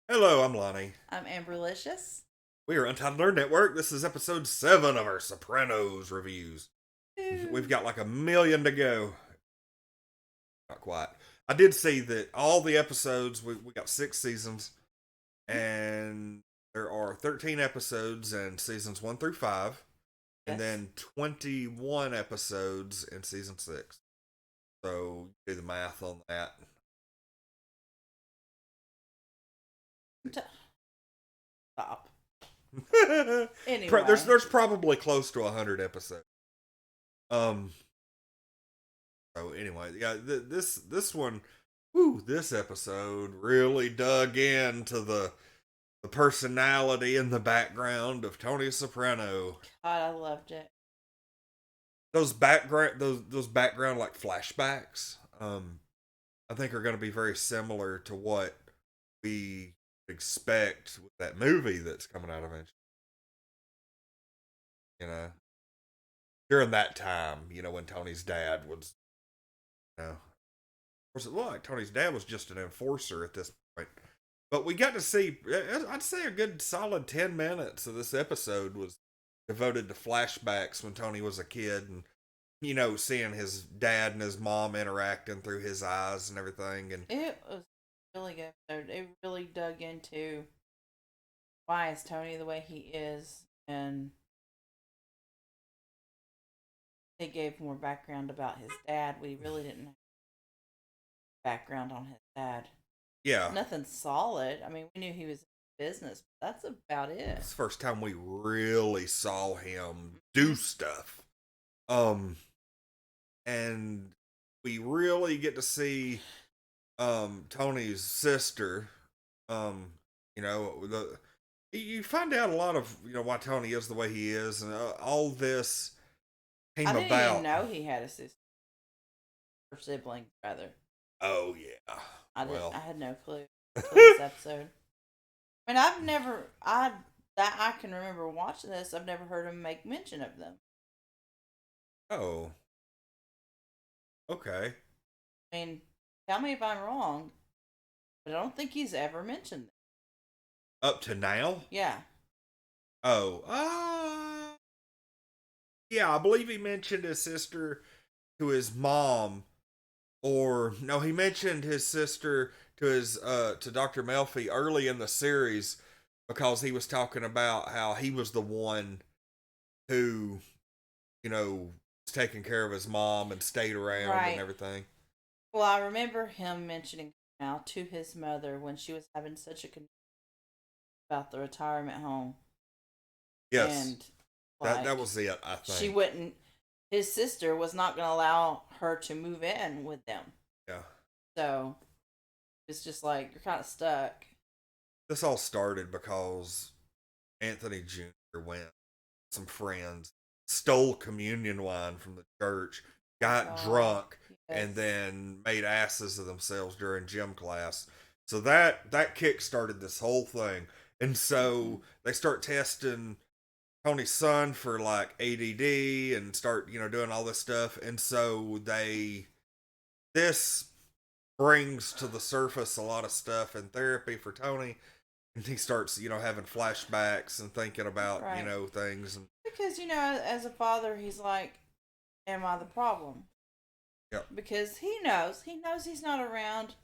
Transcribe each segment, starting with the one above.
Hello, I'm Lonnie. I'm Amberlicious. We are Untitled Nerd Network. This is episode 7 of our Sopranos reviews. We've Ooh. got like a million to go. Not quite. I did see that all the episodes, we got 6 seasons, and there are 13 episodes in seasons 1 through 5, and Yes. then 21 episodes in season 6. So do the math on that. T- Stop. there's, Anyway, there's probably close to 100 episodes. Um, So anyway, yeah, this one, this episode really dug into the personality and the background of Tony Soprano. God, I loved it. Those background like flashbacks, I think are going to be very similar to what we expect with that movie that's coming out eventually. You know, during that time, when Tony's dad was, of course, it looked like Tony's dad was just an enforcer at this point. But we got to see, I'd say a good solid 10 minutes of this episode was devoted to flashbacks when Tony was a kid and, seeing his dad and his mom interacting through his eyes and everything. And It was really good. It really dug into why is Tony the way he is, and they gave more background about his dad. We really didn't have background on his dad. yeah, Nothing solid. I mean, we knew he was in business, but that's about it. it's the first time we really saw him do Mhm. stuff. And we really get to see, Tony's sister. Um, you find out a lot of why Tony is the way he is, and all this I came didn't even about. know he had a sister or sibling, rather. Oh yeah, I didn't. well, I had no clue until this episode. I mean, I've never, I that I can remember watching this. I've never heard him make mention of them. oh, okay. I mean, tell me if I'm wrong, but I don't think he's ever mentioned them. Up to now, Yeah. oh, yeah, I believe he mentioned his sister to his mom, or no, he mentioned his sister to his to Dr. Melfi early in the series because he was talking about how he was the one who was taking care of his mom and stayed around and Right. everything. Well, I remember him mentioning now to his mother when she was having such a concern about the retirement home, Yes, and that like was it. I she think. wouldn't. His sister was not going to allow her to move in with them, Yeah. so it's just like you're kind of stuck. This all started because Anthony Jr. went, some friends, stole communion wine from the church, Oh got God. drunk, and Yes. then made asses of themselves during gym class. So that kick started this whole thing. And Mm-hmm. so they start testing Tony's son for like ADD and start, doing all this stuff. And so this brings to the surface a lot of stuff in therapy for Tony, and he starts having flashbacks and thinking about Right. things. And Because, as a father, he's like, am I the problem? yeah, Because he knows he's not around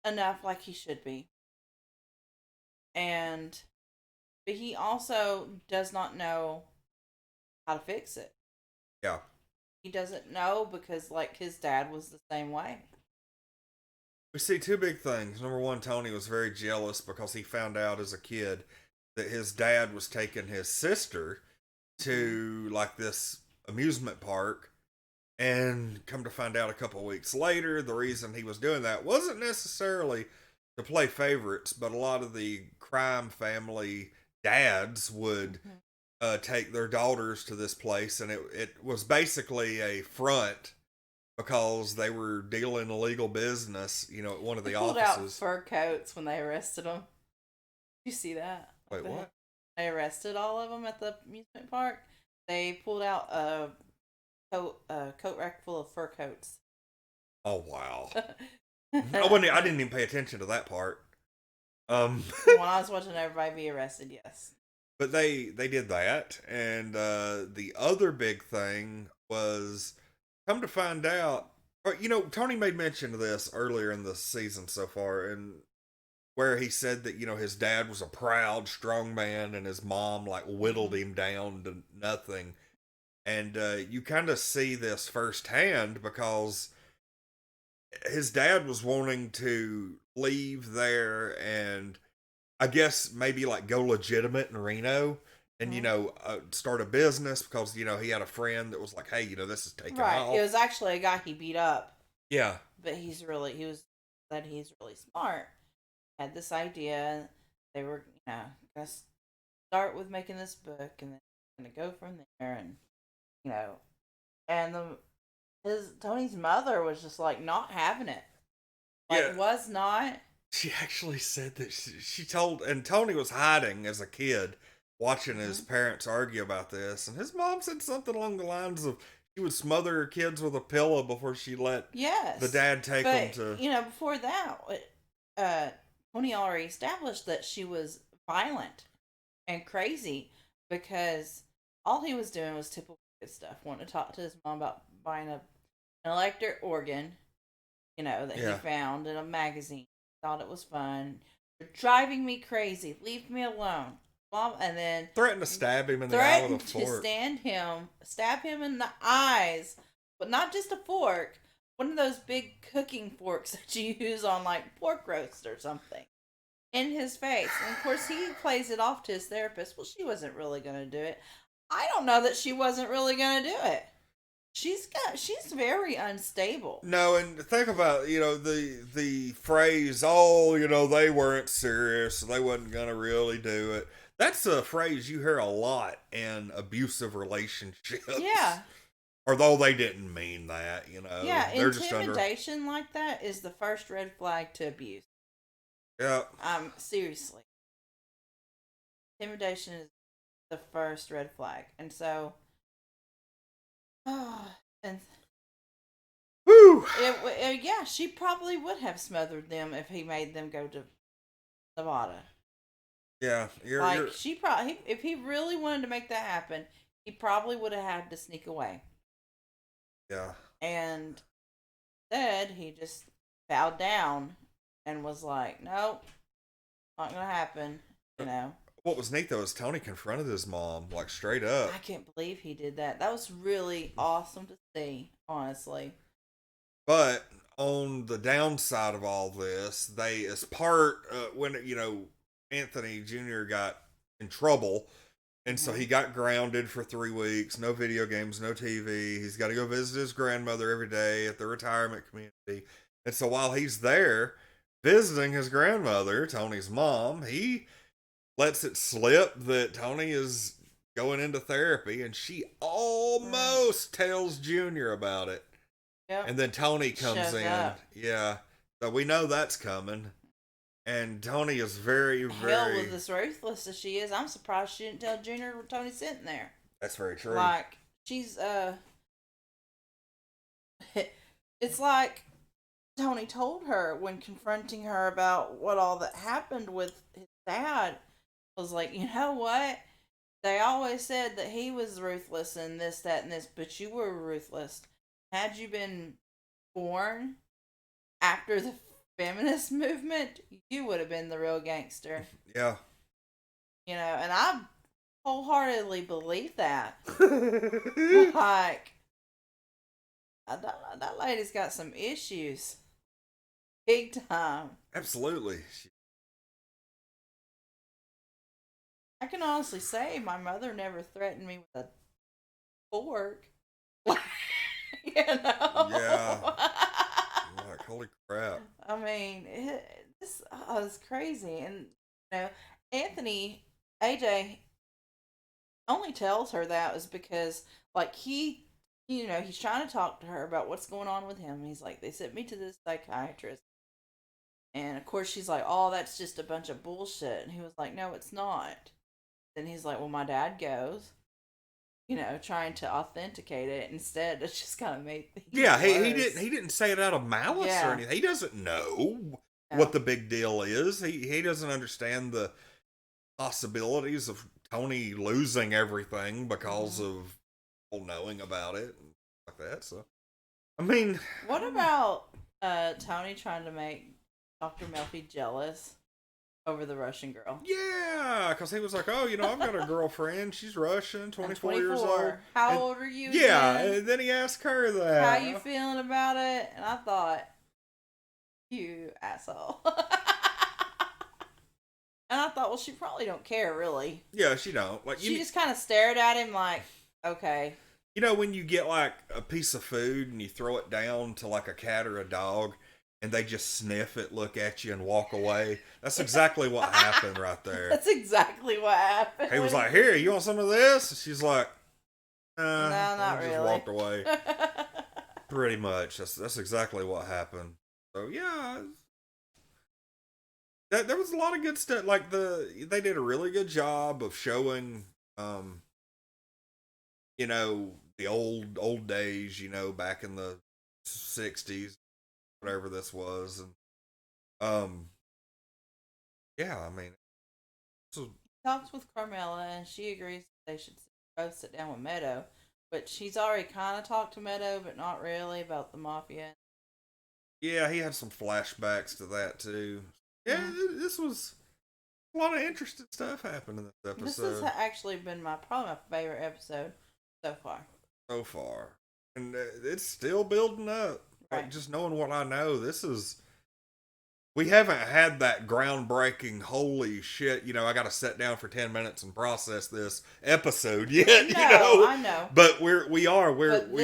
enough like he should be. And, but he also does not know how to fix it. yeah, He doesn't know because, like, his dad was the same way. we see two big things. Number one, Tony was very jealous because he found out as a kid that his dad was taking his sister Mm-hmm. to like this amusement park. And come to find out a couple of weeks later, the reason he was doing that wasn't necessarily to play favorites, but a lot of the crime family dads would Mm-hmm. take their daughters to this place, and it was basically a front because they were dealing illegal business, at one of They the pulled out offices. fur coats when they arrested him. You see that? Like Wait, what? they arrested all of them at the amusement park. They pulled out a coat rack full of fur coats. Oh wow! I I didn't even pay attention to that part. Um, When I was watching everybody be arrested, yes. but they did that, and the other big thing was, come to find out, or, Tony made mention of this earlier in the season so far, and where he said that his dad was a proud, strong man, and his mom like whittled Mm-hmm. him down to nothing. And you kind of see this firsthand because his dad was wanting to leave there and I guess maybe like go legitimate in Reno and Mm-hmm. start a business because he had a friend that was like, hey, this is taking Right. It off. was actually a guy he beat up, Yeah, but he's really smart. Had this idea. They were, gonna start with making this book and then gonna go from there, and you know, and his Tony's mother was just like not having it. yeah. Like was not. She actually said that she told, and Tony was hiding as a kid, watching his Hmm. parents argue about this, and his mom said something along the lines of she would smother her kids with a pillow before she let the Yes, dad take them but to. before that, uh, Tony already established that she was violent and crazy because all he was doing was typical kid stuff. Wanting to talk to his mom about buying an electric organ, that he Yeah, found in a magazine. Thought it was fun. You're driving me crazy. Leave me alone, mom. And then threatened to stab him in the eye with a threatened to fork. stab him in the eyes, but not just a fork. One of those big cooking forks that you use on like pork roast or something in his face. And of course, he plays it off to his therapist. Well, she wasn't really going to do it. I don't know that she wasn't really going to do it. She's very unstable. No, and think about the phrase, "Oh, they weren't serious, they wasn't gonna really do it." That's a phrase you hear a lot in abusive relationships. Yeah. Although they didn't mean that, Yeah, they're just under. intimidation like that is the first red flag to abuse. Yeah, Seriously. Intimidation is the first red flag. And so and whew. yeah, she probably would have smothered them if he made them go to Nevada. Yeah, you're Like she probably, if he really wanted to make that happen, he probably would have had to sneak away. yeah. And instead, he just bowed down and was like, "Nope, not gonna happen." You know. What was neat though is Tony confronted his mom like straight I up. can't believe he did that. That was really awesome to see, honestly. But on the downside of all this, they, as part when Anthony Jr. got in trouble, and so Hmm. he got grounded for 3 weeks. No video games, no TV. He's got to go visit his grandmother every day at the retirement community. And so while he's there visiting his grandmother, Tony's mom, he lets it slip that Tony is going into therapy, and she Right. almost tells Junior about it. Yep. And then Tony comes Shows in. up. Yeah. So we know that's coming. And Tony is very, Hell, with very. as ruthless as she is, I'm surprised she didn't tell Junior Tony's sitting there. That's very true. Like she's it's like Tony told her when confronting her about what all that happened with his dad was like, you know what? They always said that he was ruthless and this, that, and this, but you were ruthless. Had you been born after the feminist movement, you would have been the real gangster. Yeah. And I wholeheartedly believe that. Like, that lady's got some issues. Big time. Absolutely. I can honestly say my mother never threatened me with a fork. you Yeah. know? Like, holy crap. I mean, this is crazy. And, Anthony, AJ, only tells her that is because, like, he's trying to talk to her about what's going on with him. He's like, they sent me to this psychiatrist. And, of course, she's like, oh, that's just a bunch of bullshit. And he was like, no, it's not. Then he's like, well, my dad goes, trying to authenticate it. Instead, it just kind of made things Yeah, he worse. didn't say it out of malice or Yeah. anything. He doesn't know. Yeah. what the big deal is. He doesn't understand the possibilities of Tony losing everything because Hmm. of people knowing about it and like that. So I mean, I What don't know. about Tony trying to make Dr. Melfi jealous over the Russian girl? Yeah, because he was like, oh, I've got a girlfriend. She's Russian, I'm 24 years old. 24. How And old are you yeah, again? and then he asked her How you that. feeling about it? And I thought, you asshole. And I thought, well, she probably don't care really. Yeah, she don't. Like, She just kind of stared at him like, okay. when you get like a piece of food and you throw it down to like a cat or a dog and they just sniff it, look at you, and walk away? That's exactly what happened right there. That's exactly what happened. He was like, here, you want some of this? She's like, No, not and just really. walked away. Pretty much. That's exactly what happened. So yeah, there was a lot of good stuff. Like they did a really good job of showing, um, the old days. Back in the '60s, whatever this was, and yeah, I mean, so Talks with Carmela, and she agrees they should both sit down with Meadow. But she's already kind of talked to Meadow, but not really about the mafia. yeah, he had some flashbacks to that too. Yeah, Mm-hmm. this was a lot of interesting stuff happened in this This has episode actually been probably my favorite episode so far. so far, and it's still building up. Like Right. just knowing what I know, we haven't had that groundbreaking holy shit, I got to sit down for 10 minutes and process this episode yet, No, I know. but we're But we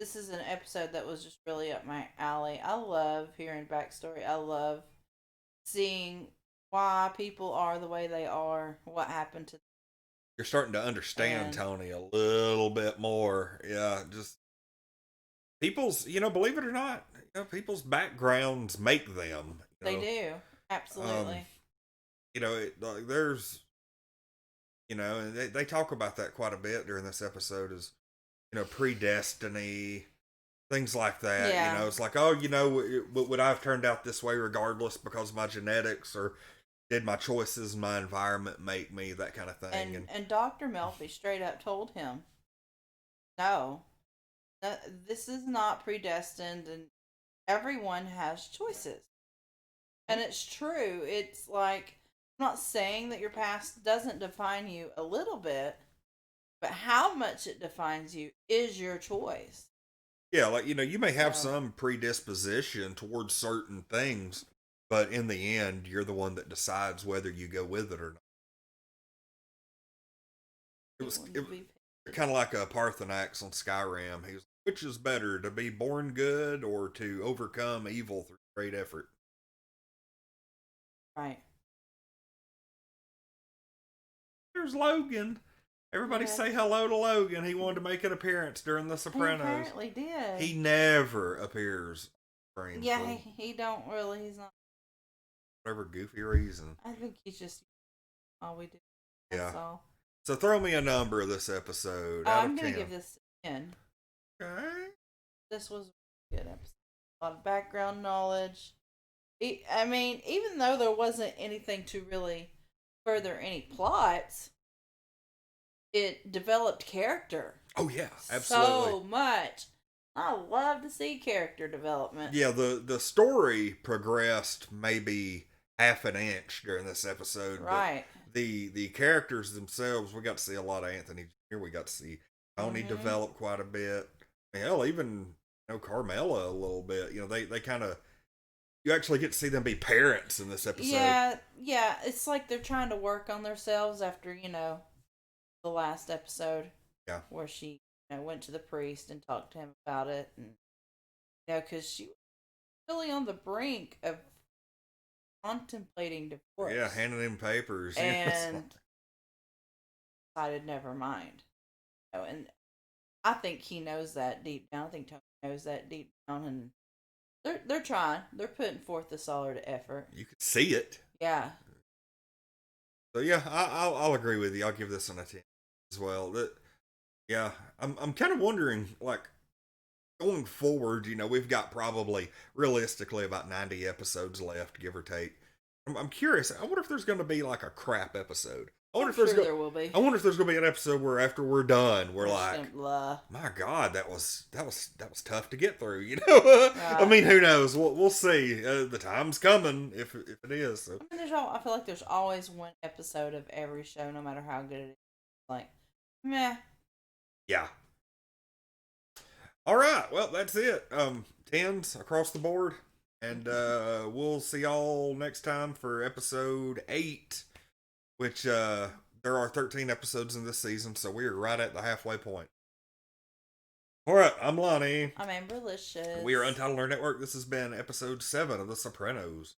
this is an episode that was just really up my alley. I love hearing backstory. I love seeing why people are the way they are, what happened to them. you're starting to understand And Tony a little bit more. Yeah, just people's, believe it or not, people's backgrounds make them, they do. um, Absolutely. like there's, and they talk about that quite a bit during this episode is, predestiny, things like that. Yeah. It's like, oh, would I have turned out this way regardless because of my genetics, or did my choices and my environment make me, that kind of thing? And Dr. Melfi straight up told him, no, this is not predestined, and everyone has choices. And it's true. It's like, I'm not saying that your past doesn't define you a little bit, but how much it defines you is your choice. Yeah, like, you may have So, some predisposition towards certain things, but in the end, you're the one that decides whether you go with it or not. It he was, wanted it to was be kind of like a Parthenax on Skyrim. He was, which is better, to be born good or to overcome evil through great effort? right. There's Logan. Everybody Yes. say hello to Logan. He wanted to make an appearance during The He Sopranos. apparently did. He never appears on screen Yeah, for he don't really. He's not. whatever goofy reason. I think he's just all we do. Yeah. That's all. So throw me a number of this episode Oh, out I'm of gonna 10. give this 10. Okay. This was a good episode. A lot of background knowledge. I mean, even though there wasn't anything to really further any plots, it developed character Oh yeah, absolutely. so much. I love to see character development. Yeah, the story progressed maybe half an inch during this episode, Right. but the characters themselves, we got to see a lot of Anthony Jr. We got to see Tony Mm-hmm. develop quite a bit. Hell, even Carmela a little bit. They kind of, you actually get to see them be parents in this episode. Yeah. It's like they're trying to work on themselves after the last episode. Yeah. Where she went to the priest and talked to him about it, and because she was really on the brink of contemplating divorce. Yeah, handing him papers. And decided never mind. And I think he knows that deep down. I think Tony knows that deep down, and they're trying. They're putting forth the solid effort. You could see it. Yeah. So yeah, I'll agree with you. I'll give this one a 10 as well. Yeah, I'm kind of wondering, like, going forward, we've got probably realistically about 90 episodes left, give or take. I'm curious. I wonder if there's going to be like a crap episode. I'm sure there will be. I wonder if there's going to be an episode where after we're done, we're like, gonna, my God, that was tough to get through. I mean, who knows? We'll see. The time's coming if it is. So. I mean, I feel like there's always one episode of every show, no matter how good it is. Like, meh. Yeah. All right. Well, that's it. 10s across the board. And we'll see y'all next time for episode 8, which there are 13 episodes in this season, so we're right at the halfway point. All right, I'm Lonnie. I'm Amberlicious. We are Untitled Nerd Network. This has been episode 7 of The Sopranos.